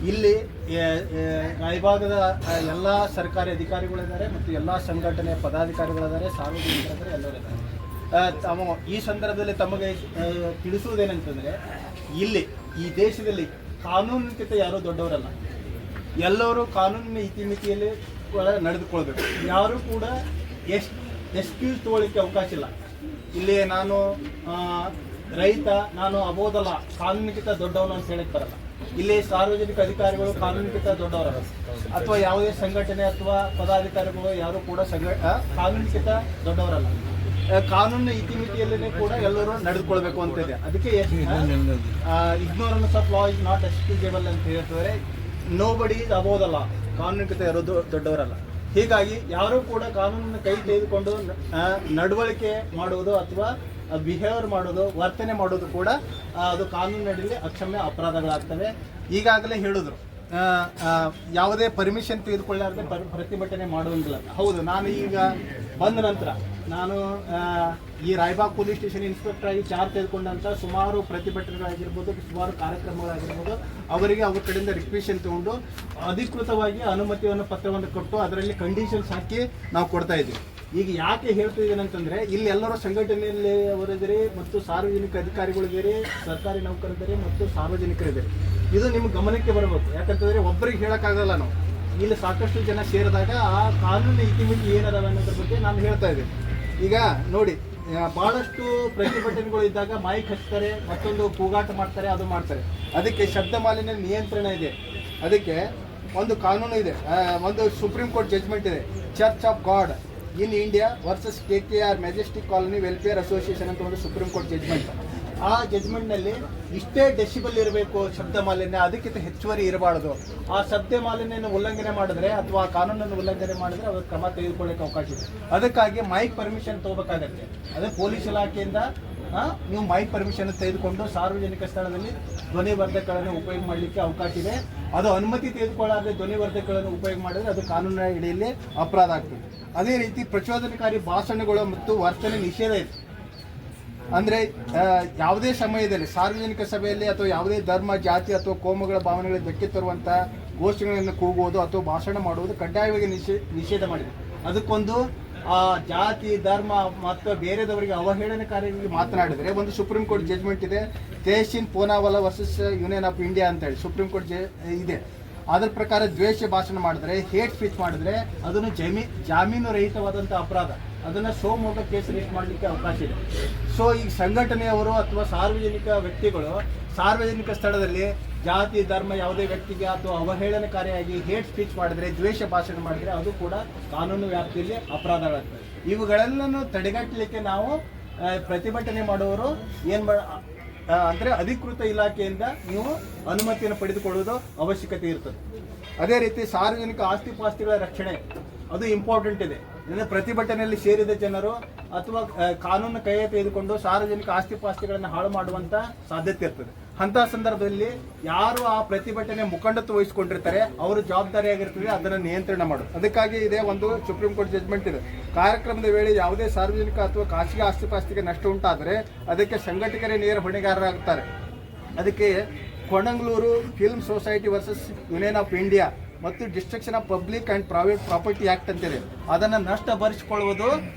ಇಲ್ಲಿ ರಾಯಭಾಗದ ಎಲ್ಲ ಸರ್ಕಾರಿ ಅಧಿಕಾರಿಗಳಿದ್ದಾರೆ ಮತ್ತು ಎಲ್ಲ ಸಂಘಟನೆಯ ಪದಾಧಿಕಾರಿಗಳಿದ್ದಾರೆ, ಸಾರ್ವಜನಿಕರಿದ್ದಾರೆ, ಎಲ್ಲರೂ ಇದ್ದಾರೆ. ಈ ಸಂದರ್ಭದಲ್ಲಿ ತಮಗೆ ತಿಳಿಸುವುದೇನೆಂತಂದರೆ, ಇಲ್ಲಿ ಈ ದೇಶದಲ್ಲಿ ಕಾನೂನಿಗಿಂತ ಯಾರೂ ದೊಡ್ಡವರಲ್ಲ. ಎಲ್ಲರೂ ಕಾನೂನಿನ ಇತಿಮಿತಿಯಲ್ಲಿ ನಡೆದುಕೊಳ್ಬೇಕು. ಯಾರೂ ಕೂಡ ಎಕ್ಸ್ಕ್ಯೂಸ್ ತಗೊಳ್ಳಿಕ್ಕೆ ಅವಕಾಶ ಇಲ್ಲ. ಇಲ್ಲಿ ನಾನು ರೈತ, ನಾನು ಅಬೋಧಲ್ಲ, ಕಾನೂನಿಗಿಂತ ದೊಡ್ಡವನು ಅಂತ ಹೇಳಕ್ಕೆ ಬರಲ್ಲ. ಇಲ್ಲಿ ಸಾರ್ವಜನಿಕ ಅಧಿಕಾರಿಗಳು ಕಾನೂನಿಗಿಂತ ದೊಡ್ಡವರಲ್ಲ, ಅಥವಾ ಯಾವುದೇ ಸಂಘಟನೆ ಅಥವಾ ಪದಾಧಿಕಾರಿಗಳು ಯಾರು ಕೂಡ ಕಾನೂನಿಗಿಂತ ದೊಡ್ಡವರಲ್ಲ. ಕಾನೂನಿನ ಇತಿಮಿತಿಯಲ್ಲೇ ಕೂಡ ಎಲ್ಲರೂ ನಡೆದುಕೊಳ್ಬೇಕು ಅಂತಿದೆ. ಅದಕ್ಕೆ ignorance of law is not excusable ಅಂತ ಹೇಳ್ತಾರೆ. ನೋ ಬಡಿ ಇಸ್ ಅಬೋಧಲ್ಲ, ಕಾನೂನಿಗಿಂತ ಯಾರು ದೊಡ್ಡವರಲ್ಲ. ಹೀಗಾಗಿ ಯಾರೂ ಕೂಡ ಕಾನೂನನ್ನು ಕೈ ತೆಗೆದುಕೊಂಡು ನಡವಳಿಕೆ ಮಾಡುವುದು ಅಥವಾ ಬಿಹೇವಿಯರ್ ಮಾಡೋದು, ವರ್ತನೆ ಮಾಡೋದು ಕೂಡ ಅದು ಕಾನೂನಿನಡಿಯಲ್ಲಿ ಅಕ್ಷಮ್ಯ ಅಪರಾಧಗಳಾಗ್ತವೆ. ಈಗಾಗಲೇ ಹೇಳಿದ್ರು, ಯಾವುದೇ ಪರ್ಮಿಷನ್ ತೆಗೆದುಕೊಳ್ಳಾರದೆ ಪ್ರತಿಭಟನೆ ಮಾಡುವಂಗಿಲ್ಲ. ಹೌದು, ನಾನು ಈಗ ಬಂದ ನಂತರ ನಾನು ಈ ರಾಯಬಾಗ್ ಪೊಲೀಸ್ ಸ್ಟೇಷನ್ ಇನ್ಸ್ಪೆಕ್ಟರ್ ಆಗಿ ಚಾರ್ಜ್ ತೆಗೆದುಕೊಂಡಂಥ ಸುಮಾರು ಪ್ರತಿಭಟನೆಗಳಾಗಿರ್ಬೋದು, ಸುಮಾರು ಕಾರ್ಯಕ್ರಮಗಳಾಗಿರ್ಬೋದು, ಅವರಿಗೆ ಅವ್ರ ಕಡೆಯಿಂದ ರಿಕ್ವೆಷನ್ ತಗೊಂಡು ಅಧಿಕೃತವಾಗಿ ಅನುಮತಿಯನ್ನು ಪತ್ರವನ್ನು ಕೊಟ್ಟು ಅದರಲ್ಲಿ ಕಂಡೀಷನ್ಸ್ ಹಾಕಿ ನಾವು ಕೊಡ್ತಾ ಇದ್ದೀವಿ. ಈಗ ಯಾಕೆ ಹೇಳ್ತಿದ್ದೀನಿ ಅಂತಂದರೆ, ಇಲ್ಲಿ ಎಲ್ಲರೂ ಸಂಘಟನೆಯಲ್ಲಿ ಅವರಿದ್ದೀರಿ ಮತ್ತು ಸಾರ್ವಜನಿಕ ಅಧಿಕಾರಿಗಳಿದ್ದೀರಿ, ಸರ್ಕಾರಿ ನೌಕರರಿದ್ದೀರಿ ಮತ್ತು ಸಾರ್ವಜನಿಕರಿದ್ದೀರಿ. ಇದು ನಿಮ್ಮ ಗಮನಕ್ಕೆ ಬರಬೇಕು. ಯಾಕಂತಂದರೆ ಒಬ್ಬರಿಗೆ ಹೇಳೋಕ್ಕಾಗಲ್ಲ. ನಾವು ಇಲ್ಲಿ ಸಾಕಷ್ಟು ಜನ ಸೇರಿದಾಗ ಆ ಕಾನೂನು ಇತಿಮಿತಿ ಏನದಾವೆ ಅನ್ನೋದ್ರ ಬಗ್ಗೆ ನಾನು ಹೇಳ್ತಾ ಇದ್ದೀನಿ. ಈಗ ನೋಡಿ, ಭಾಳಷ್ಟು ಪ್ರತಿಭಟನೆಗಳು ಇದ್ದಾಗ ಮೈಕ್ ಹಚ್ತಾರೆ, ಮತ್ತೊಂದು ಕೂಗಾಟ ಮಾಡ್ತಾರೆ, ಅದು ಮಾಡ್ತಾರೆ. ಅದಕ್ಕೆ ಶಬ್ದ ಮಾಲಿನ್ಯ ನಿಯಂತ್ರಣ ಇದೆ. ಅದಕ್ಕೆ ಒಂದು ಕಾನೂನು ಇದೆ, ಒಂದು ಸುಪ್ರೀಂ ಕೋರ್ಟ್ ಜಜ್ಮೆಂಟ್ ಇದೆ, church of god in India versus KKR Majestic colony welfare association ಅಂತ ಒಂದು ಸುಪ್ರೀಂ ಕೋರ್ಟ್ ಜಜ್ಮೆಂಟ್. ಆ ಜಜ್ಮೆಂಟ್ನಲ್ಲಿ ಇಷ್ಟೇ ಡೆಸಿಬಲ್ ಇರಬೇಕು ಶಬ್ದ ಮಾಲಿನ್ಯ, ಅದಕ್ಕಿಂತ ಹೆಚ್ಚುವರಿ ಇರಬಾರ್ದು. ಆ ಶಬ್ದ ಮಾಲಿನ್ಯನ ಉಲ್ಲಂಘನೆ ಮಾಡಿದ್ರೆ ಅಥವಾ ಕಾನೂನನ್ನು ಉಲ್ಲಂಘನೆ ಮಾಡಿದ್ರೆ ಅವ್ರ ಕ್ರಮ ತೆಗೆದುಕೊಳ್ಳೋಕೆ ಅವಕಾಶ ಇದೆ. ಅದಕ್ಕಾಗಿ ಮೈಕ್ ಪರ್ಮಿಷನ್ ತಗೋಬೇಕಾಗತ್ತೆ. ಅದೇ ಪೊಲೀಸ್ ಇಲಾಖೆಯಿಂದ ನೀವು ಮೈಕ್ ಪರ್ಮಿಷನ್ ತೆಗೆದುಕೊಂಡು ಸಾರ್ವಜನಿಕ ಸ್ಥಳದಲ್ಲಿ ಧ್ವನಿವರ್ಧಕಗಳನ್ನು ಉಪಯೋಗ ಮಾಡಲಿಕ್ಕೆ ಅವಕಾಶ ಇದೆ. ಅದು ಅನುಮತಿ ತೆಗೆದುಕೊಳ್ಳಾದ್ರೆ ಧ್ವನಿವರ್ಧಕಗಳನ್ನು ಉಪಯೋಗ ಮಾಡಿದ್ರೆ ಅದು ಕಾನೂನಿನ ಅಡಿಯಲ್ಲಿ ಅಪರಾಧ ಆಗ್ತದೆ. ಅದೇ ರೀತಿ ಪ್ರಚೋದನಕಾರಿ ಭಾಷಣಗಳು ಮತ್ತು ವರ್ತನೆ ನಿಷೇಧ ಇದೆ. ಅಂದರೆ ಯಾವುದೇ ಸಮಯದಲ್ಲಿ ಸಾರ್ವಜನಿಕ ಸಭೆಯಲ್ಲಿ ಅಥವಾ ಯಾವುದೇ ಧರ್ಮ, ಜಾತಿ ಅಥವಾ ಕೋಮುಗಳ ಭಾವನೆಗಳಿಗೆ ಧಕ್ಕೆ ತರುವಂಥ ಘೋಷಣೆಗಳನ್ನು ಕೂಗುವುದು ಅಥವಾ ಭಾಷಣ ಮಾಡುವುದು ಕಡ್ಡಾಯವಾಗಿ ನಿಷೇಧ ಮಾಡಿದೆ. ಅದಕ್ಕೊಂದು ಜಾತಿ, ಧರ್ಮ ಮತ್ತು ಬೇರೆದವರಿಗೆ ಅವಹೇಳನಕಾರಿಯಾಗಿ ಮಾತನಾಡಿದರೆ ಒಂದು ಸುಪ್ರೀಂ ಕೋರ್ಟ್ ಜಜ್ಮೆಂಟ್ ಇದೆ, Tehseen Poonawalla versus Union of India ಅಂತೇಳಿ ಸುಪ್ರೀಂ ಕೋರ್ಟ್ ಇದೆ. ಅದರ ಪ್ರಕಾರ ದ್ವೇಷ ಭಾಷಣ ಮಾಡಿದ್ರೆ, ಹೇಟ್ ಸ್ಪೀಚ್ ಮಾಡಿದ್ರೆ ಅದನ್ನು ಜಾಮೀನು ರಹಿತವಾದಂಥ ಅಪರಾಧ. ಅದನ್ನು ಸೋಮೋಗ ಕೇಸ್ ರಿಜಿಸ್ಟರ್ ಮಾಡಲಿಕ್ಕೆ ಅವಕಾಶ ಇದೆ. ಸೊ ಈಗ ಸಂಘಟನೆಯವರು ಅಥವಾ ಸಾರ್ವಜನಿಕ ವ್ಯಕ್ತಿಗಳು ಸಾರ್ವಜನಿಕ ಸ್ಥಳದಲ್ಲಿ ಜಾತಿ, ಧರ್ಮ ಯಾವುದೇ ವ್ಯಕ್ತಿಗೆ ಅಥವಾ ಅವಹೇಳನಕಾರಿಯಾಗಿ ಹೇಟ್ ಸ್ಪೀಚ್ ಮಾಡಿದರೆ, ದ್ವೇಷ ಭಾಷಣ ಮಾಡಿದರೆ ಅದು ಕೂಡ ಕಾನೂನು ವ್ಯಾಪ್ತಿಯಲ್ಲಿ ಅಪರಾಧಗಳಾಗ್ತದೆ. ಇವುಗಳೆಲ್ಲನೂ ತಡೆಗಟ್ಟಲಿಕ್ಕೆ ನಾವು ಪ್ರತಿಭಟನೆ ಮಾಡುವವರು ಅಂದರೆ ಅಧಿಕೃತ ಇಲಾಖೆಯಿಂದ ನೀವು ಅನುಮತಿಯನ್ನು ಪಡೆದುಕೊಳ್ಳುವುದು ಅವಶ್ಯಕತೆ ಇರ್ತದೆ. ಅದೇ ರೀತಿ ಸಾರ್ವಜನಿಕ ಆಸ್ತಿ ಪಾಸ್ತಿಗಳ ರಕ್ಷಣೆ ಅದು ಇಂಪಾರ್ಟೆಂಟ್ ಇದೆ. ಅಂದರೆ ಪ್ರತಿಭಟನೆಯಲ್ಲಿ ಸೇರಿದ ಜನರು ಅಥವಾ ಕಾನೂನು ಕೈ ತೆಗೆದುಕೊಂಡು ಸಾರ್ವಜನಿಕ ಆಸ್ತಿ ಪಾಸ್ತಿಗಳನ್ನು ಹಾಳು ಮಾಡುವಂಥ ಸಾಧ್ಯತೆ ಇರ್ತದೆ. ಅಂಥ ಸಂದರ್ಭದಲ್ಲಿ ಯಾರು ಆ ಪ್ರತಿಭಟನೆ ಮುಖಂಡತ್ವ ವಹಿಸಿಕೊಂಡಿರ್ತಾರೆ ಅವರು ಜವಾಬ್ದಾರಿಯಾಗಿರ್ತದೆ ಅದನ್ನು ನಿಯಂತ್ರಣ ಮಾಡೋದು. ಅದಕ್ಕಾಗಿ ಇದೇ ಒಂದು ಸುಪ್ರೀಂ ಕೋರ್ಟ್ ಜಜ್ಮೆಂಟ್ ಇದೆ. ಕಾರ್ಯಕ್ರಮದ ವೇಳೆ ಯಾವುದೇ ಸಾರ್ವಜನಿಕ ಅಥವಾ ಖಾಸಗಿ ಆಸ್ತಿ ಪಾಸ್ತಿಗೆ ನಷ್ಟ ಉಂಟಾದರೆ ಅದಕ್ಕೆ ಸಂಘಟಕರೇ ನೇರ ಹೊಣೆಗಾರರಾಗುತ್ತಾರೆ. ಅದಕ್ಕೆ Kodungallur film society versus Union of India ಮತ್ತು destruction of public and private property act ಅಂತಿದೆ. ಅದನ್ನು ನಷ್ಟ ಭರಿಸಿಕೊಳ್ಳುವುದು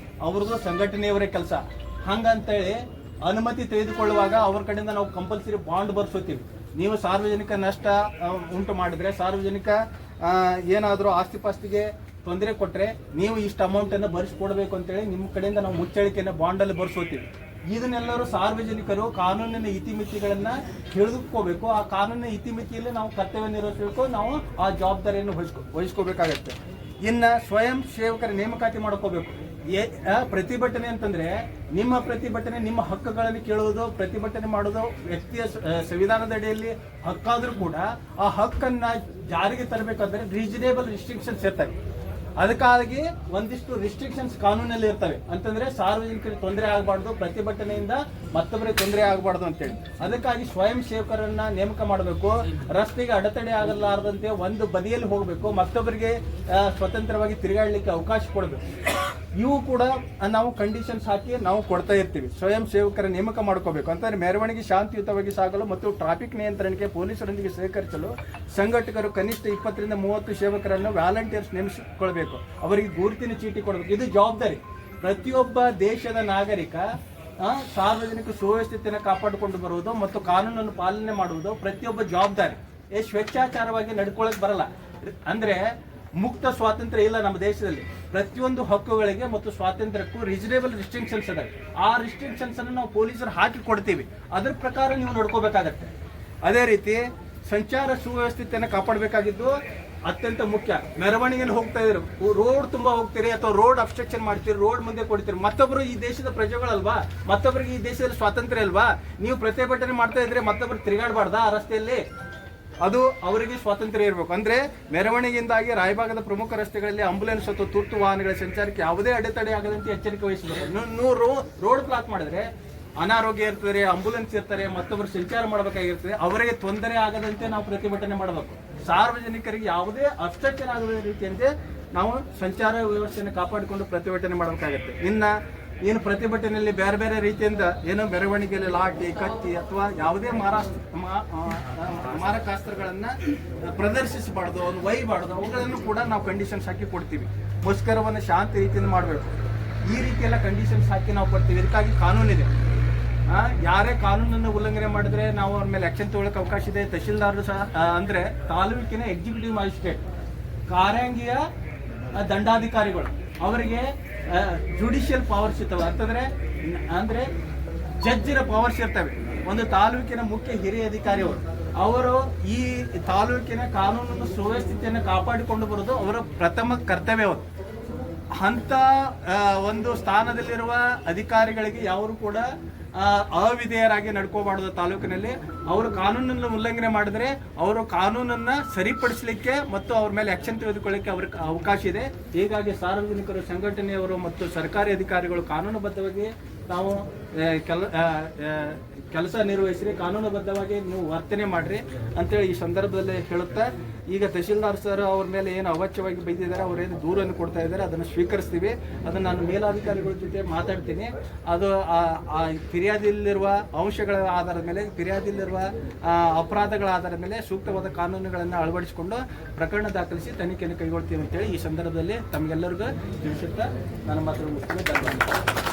ಅವ್ರದ್ದು ಸಂಘಟನೆಯವರೇ ಕೆಲಸ. ಹಂಗಂತೇಳಿ ಅನುಮತಿ ತೆಗೆದುಕೊಳ್ಳುವಾಗ ಅವ್ರ ಕಡೆಯಿಂದ ನಾವು ಕಂಪಲ್ಸರಿ ಬಾಂಡ್ ಬರ್ಸೋತೀವಿ. ನೀವು ಸಾರ್ವಜನಿಕ ನಷ್ಟ ಉಂಟು ಮಾಡಿದರೆ, ಸಾರ್ವಜನಿಕ ಏನಾದರೂ ಆಸ್ತಿ ಪಾಸ್ತಿಗೆ ತೊಂದರೆ ಕೊಟ್ಟರೆ ನೀವು ಇಷ್ಟು ಅಮೌಂಟನ್ನು ಭರಿಸ್ಕೊಡ್ಬೇಕು ಅಂತೇಳಿ ನಿಮ್ಮ ಕಡೆಯಿಂದ ನಾವು ಮುಚ್ಚಳಿಕೆಯನ್ನು ಬಾಂಡಲ್ಲಿ ಬರ್ಸೋತೀವಿ. ಇದನ್ನೆಲ್ಲರೂ ಸಾರ್ವಜನಿಕರು ಕಾನೂನಿನ ಇತಿಮಿತಿಗಳನ್ನು ತಿಳಿದುಕೋಬೇಕು. ಆ ಕಾನೂನಿನ ಇತಿಮಿತಿಯಲ್ಲಿ ನಾವು ಕರ್ತವ್ಯ ನಿರ್ವಹಿಸಬೇಕು. ನಾವು ಆ ಜವಾಬ್ದಾರಿಯನ್ನು ವಹಿಸ್ಕೋಬೇಕಾಗತ್ತೆ. ಇನ್ನು ಸ್ವಯಂ ಸೇವಕರ ನೇಮಕಾತಿ ಮಾಡ್ಕೋಬೇಕು. ಪ್ರತಿಭಟನೆ ಅಂತಂದರೆ ನಿಮ್ಮ ಪ್ರತಿಭಟನೆ ನಿಮ್ಮ ಹಕ್ಕುಗಳನ್ನು ಕೇಳುವುದು, ಪ್ರತಿಭಟನೆ ಮಾಡೋದು ವ್ಯಕ್ತಿಯ ಸಂವಿಧಾನದ ಅಡಿಯಲ್ಲಿ ಹಕ್ಕಾದರೂ ಕೂಡ ಆ ಹಕ್ಕನ್ನು ಜಾರಿಗೆ ತರಬೇಕಾದ್ರೆ ರೀಸನೇಬಲ್ ರಿಸ್ಟ್ರಿಕ್ಷನ್ಸ್ ಇರ್ತವೆ. ಅದಕ್ಕಾಗಿ ಒಂದಿಷ್ಟು ರಿಸ್ಟ್ರಿಕ್ಷನ್ಸ್ ಕಾನೂನಲ್ಲಿ ಇರ್ತವೆ. ಅಂತಂದ್ರೆ ಸಾರ್ವಜನಿಕರಿಗೆ ತೊಂದರೆ ಆಗಬಾರ್ದು, ಪ್ರತಿಭಟನೆಯಿಂದ ಮತ್ತೊಬ್ಬರಿಗೆ ತೊಂದರೆ ಆಗಬಾರ್ದು ಅಂತೇಳಿ ಅದಕ್ಕಾಗಿ ಸ್ವಯಂ ಸೇವಕರನ್ನ ನೇಮಕ ಮಾಡಬೇಕು. ರಸ್ತೆಗೆ ಅಡೆತಡೆ ಆಗಲಾರದಂತೆ ಒಂದು ಬದಿಯಲ್ಲಿ ಹೋಗಬೇಕು, ಮತ್ತೊಬ್ಬರಿಗೆ ಸ್ವತಂತ್ರವಾಗಿ ತಿರುಗಾಡಲಿಕ್ಕೆ ಅವಕಾಶ ಕೊಡಬೇಕು. ಇವು ಕೂಡ ನಾವು ಕಂಡೀಷನ್ಸ್ ಹಾಕಿ ನಾವು ಕೊಡ್ತಾ ಇರ್ತೀವಿ. ಸ್ವಯಂ ಸೇವಕರ ನೇಮಕ ಮಾಡ್ಕೋಬೇಕು ಅಂತಂದ್ರೆ ಮೆರವಣಿಗೆ ಶಾಂತಿಯುತವಾಗಿ ಸಾಗಲು ಮತ್ತು ಟ್ರಾಫಿಕ್ ನಿಯಂತ್ರಣಕ್ಕೆ ಪೊಲೀಸರೊಂದಿಗೆ ಸಹಕರಿಸಲು ಸಂಘಟಕರು ಕನಿಷ್ಠ 20 ರಿಂದ 30 ಸೇವಕರನ್ನು ವ್ಯಾಲಂಟಿಯರ್ಸ್ ನೇಮಿಸಿಕೊಳ್ಬೇಕು. ಅವರಿಗೆ ಗುರುತಿನ ಚೀಟಿ ಕೊಡಬೇಕು. ಇದು ಜವಾಬ್ದಾರಿ. ಪ್ರತಿಯೊಬ್ಬ ದೇಶದ ನಾಗರಿಕ ಸಾರ್ವಜನಿಕ ಸುವ್ಯವಸ್ಥೆಯನ್ನು ಕಾಪಾಡಿಕೊಂಡು ಬರುವುದು ಮತ್ತು ಕಾನೂನನ್ನು ಪಾಲನೆ ಮಾಡುವುದು ಪ್ರತಿಯೊಬ್ಬ ಜವಾಬ್ದಾರಿ. ಸ್ವೇಚ್ಛಾಚಾರವಾಗಿ ನಡ್ಕೊಳ್ಳೋಕೆ ಬರಲ್ಲ. ಅಂದ್ರೆ ಮುಕ್ತ ಸ್ವಾತಂತ್ರ್ಯ ಇಲ್ಲ ನಮ್ಮ ದೇಶದಲ್ಲಿ. ಪ್ರತಿಯೊಂದು ಹಕ್ಕುಗಳಿಗೆ ಮತ್ತು ಸ್ವಾತಂತ್ರ್ಯಕ್ಕೂ ರೀಸನೇಬಲ್ ರಿಸ್ಟ್ರಿಕ್ಷನ್ಸ್ ಅದಾವೆ. ಆ ರಿಸ್ಟ್ರಿಕ್ಷನ್ಸ್ ಅನ್ನು ನಾವು ಪೊಲೀಸರು ಹಾಕಿ ಕೊಡ್ತೀವಿ. ಅದ್ರ ಪ್ರಕಾರ ನೀವು ನಡ್ಕೋಬೇಕಾಗತ್ತೆ. ಅದೇ ರೀತಿ ಸಂಚಾರ ಸುವ್ಯವಸ್ಥೆಯನ್ನು ಕಾಪಾಡಬೇಕಾಗಿದ್ದು ಅತ್ಯಂತ ಮುಖ್ಯ. ಮೆರವಣಿಗೆಯಲ್ಲಿ ಹೋಗ್ತಾ ಇದ್ರು, ರೋಡ್ ತುಂಬಾ ಹೋಗ್ತೀರಿ ಅಥವಾ ರೋಡ್ ಅಬ್ಸ್ಟ್ರಕ್ಷನ್ ಮಾಡ್ತೀರಿ, ರೋಡ್ ಮುಂದೆ ಕೊಡ್ತೀರಿ. ಮತ್ತೊಬ್ಬರು ಈ ದೇಶದ ಪ್ರಜೆಗಳಲ್ವಾ, ಮತ್ತೊಬ್ಬರಿಗೆ ಈ ದೇಶದಲ್ಲಿ ಸ್ವಾತಂತ್ರ್ಯ ಅಲ್ವಾ? ನೀವು ಪ್ರತಿಭಟನೆ ಮಾಡ್ತಾ ಇದ್ರೆ ಮತ್ತೊಬ್ಬರು ತಿರುಗಾಡಬಾರ್ದಾ ಆ ರಸ್ತೆಯಲ್ಲಿ? ಅದು ಅವರಿಗೆ ಸ್ವಾತಂತ್ರ್ಯ ಇರಬೇಕು. ಅಂದ್ರೆ ಮೆರವಣಿಗೆಯಿಂದಾಗಿ ರಾಯಭಾಗದ ಪ್ರಮುಖ ರಸ್ತೆಗಳಲ್ಲಿ ಆಂಬುಲೆನ್ಸ್ ಅಥವಾ ತುರ್ತು ವಾಹನಗಳ ಸಂಚಾರಕ್ಕೆ ಯಾವುದೇ ಅಡೆತಡೆ ಆಗದಂತೆ ಎಚ್ಚರಿಕೆ ವಹಿಸಬೇಕು. ನೀವು ರೋಡ್ ಬ್ಲಾಕ್ ಮಾಡಿದ್ರೆ ಅನಾರೋಗ್ಯ ಇರ್ತಾರೆ, ಆಂಬುಲೆನ್ಸ್ ಇರ್ತಾರೆ, ಮತ್ತೊಬ್ಬರು ಸಂಚಾರ ಮಾಡಬೇಕಾಗಿರ್ತದೆ. ಅವರಿಗೆ ತೊಂದರೆ ಆಗದಂತೆ ನಾವು ಪ್ರತಿಭಟನೆ ಮಾಡಬೇಕು. ಸಾರ್ವಜನಿಕರಿಗೆ ಯಾವುದೇ ಅಬ್ಸ್ಟ್ರಕ್ಷನ್ ಆಗದ ರೀತಿಯಂತೆ ನಾವು ಸಂಚಾರ ವ್ಯವಸ್ಥೆಯನ್ನು ಕಾಪಾಡಿಕೊಂಡು ಪ್ರತಿಭಟನೆ ಮಾಡಬೇಕಾಗುತ್ತೆ. ಏನು ಪ್ರತಿಭಟನೆಯಲ್ಲಿ ಬೇರೆ ಬೇರೆ ರೀತಿಯಿಂದ ಏನು ಮೆರವಣಿಗೆಯಲ್ಲಿ ಲಾಠಿ, ಕತ್ತಿ ಅಥವಾ ಯಾವುದೇ ಮಾರಕಾಸ್ತ್ರಗಳನ್ನು ಪ್ರದರ್ಶಿಸಬಾರ್ದು, ಒಂದು ಒಯ್ಯಬಾರ್ದು. ಅವುಗಳನ್ನು ಕೂಡ ನಾವು ಕಂಡೀಷನ್ಸ್ ಹಾಕಿ ಕೊಡ್ತೀವಿ. ಮುಷ್ಕರವನ್ನು ಶಾಂತಿ ರೀತಿಯಿಂದ ಮಾಡಬೇಕು. ಈ ರೀತಿಯೆಲ್ಲ ಕಂಡೀಷನ್ಸ್ ಹಾಕಿ ನಾವು ಕೊಡ್ತೀವಿ. ಇದಕ್ಕಾಗಿ ಕಾನೂನಿದೆ. ಯಾರೇ ಕಾನೂನನ್ನು ಉಲ್ಲಂಘನೆ ಮಾಡಿದ್ರೆ ನಾವು ಅವ್ರ ಮೇಲೆ ಆಕ್ಷನ್ ತಗೊಳ್ಳೋಕೆ ಅವಕಾಶ ಇದೆ. ತಹಶೀಲ್ದಾರರು ಸಹ ಅಂದ್ರೆ ತಾಲೂಕಿನ ಎಕ್ಸಿಕ್ಯೂಟಿವ್ ಮ್ಯಾಜಿಸ್ಟ್ರೇಟ್, ಕಾರ್ಯಾಂಗೀಯ ದಂಡಾಧಿಕಾರಿಗಳು, ಅವರಿಗೆ ಜುಡಿಷಿಯಲ್ ಪವರ್ಸ್ ಇರ್ತವೆ. ಅಂದ್ರೆ ಜಡ್ಜಿನ ಪವರ್ಸ್ ಇರ್ತವೆ. ಒಂದು ತಾಲೂಕಿನ ಮುಖ್ಯ ಹಿರಿಯ ಅಧಿಕಾರಿಯವರು, ಅವರು ಈ ತಾಲೂಕಿನ ಕಾನೂನನ್ನು ಸುವ್ಯವಸ್ಥೆಯನ್ನು ಕಾಪಾಡಿಕೊಂಡು ಬರೋದು ಅವರ ಪ್ರಥಮ ಕರ್ತವ್ಯವರು. ಅಂತ ಒಂದು ಸ್ಥಾನದಲ್ಲಿರುವ ಅಧಿಕಾರಿಗಳಿಗೆ ಯಾರು ಕೂಡ ಅವಿಧೇಯರಾಗಿ ನಡ್ಕೋಬಾರ್ದು. ತಾಲೂಕಿನಲ್ಲಿ ಅವರು ಕಾನೂನನ್ನು ಉಲ್ಲಂಘನೆ ಮಾಡಿದ್ರೆ ಅವರು ಕಾನೂನನ್ನು ಸರಿಪಡಿಸಲಿಕ್ಕೆ ಮತ್ತು ಅವ್ರ ಮೇಲೆ ಆಕ್ಷನ್ ತೆಗೆದುಕೊಳ್ಳಿಕ್ಕೆ ಅವ್ರಿಗೆ ಅವಕಾಶ ಇದೆ. ಹೀಗಾಗಿ ಸಾರ್ವಜನಿಕರು, ಸಂಘಟನೆಯವರು ಮತ್ತು ಸರ್ಕಾರಿ ಅಧಿಕಾರಿಗಳು ಕಾನೂನುಬದ್ಧವಾಗಿ ನಾವು ಕೆಲಸ ನಿರ್ವಹಿಸ್ರಿ, ಕಾನೂನುಬದ್ಧವಾಗಿ ನೀವು ವರ್ತನೆ ಮಾಡ್ರಿ ಅಂತೇಳಿ ಈ ಸಂದರ್ಭದಲ್ಲಿ ಹೇಳುತ್ತಾ, ಈಗ ತಹಶೀಲ್ದಾರ್ ಸರ್ ಅವ್ರ ಮೇಲೆ ಏನು ಅವಾಚ್ಯವಾಗಿ ಬೈದಿದ್ದಾರೆ, ಅವರೇನು ದೂರನ್ನು ಕೊಡ್ತಾ ಇದ್ದಾರೆ, ಅದನ್ನು ಸ್ವೀಕರಿಸ್ತೀವಿ. ಅದನ್ನು ನಾನು ಮೇಲಾಧಿಕಾರಿಗಳ ಜೊತೆ ಮಾತಾಡ್ತೀನಿ. ಅದು ಆ ಫಿರ್ಯಾದಿಯಲ್ಲಿರುವ ಅಂಶಗಳ ಆಧಾರದ ಮೇಲೆ, ಫಿರ್ಯಾದಿಯಲ್ಲಿರುವ ಅಪರಾಧಗಳ ಆಧಾರದ ಮೇಲೆ ಸೂಕ್ತವಾದ ಕಾನೂನುಗಳನ್ನು ಅಳವಡಿಸಿಕೊಂಡು ಪ್ರಕರಣ ದಾಖಲಿಸಿ ತನಿಖೆಯನ್ನು ಕೈಗೊಳ್ತೀವಿ ಅಂತೇಳಿ ಈ ಸಂದರ್ಭದಲ್ಲಿ ತಮಗೆಲ್ಲರಿಗೂ ತಿಳಿಸುತ್ತಾ ನನ್ನ ಮಾತು ಮುಗಿಸ್ತೇನೆ. ಧನ್ಯವಾದ.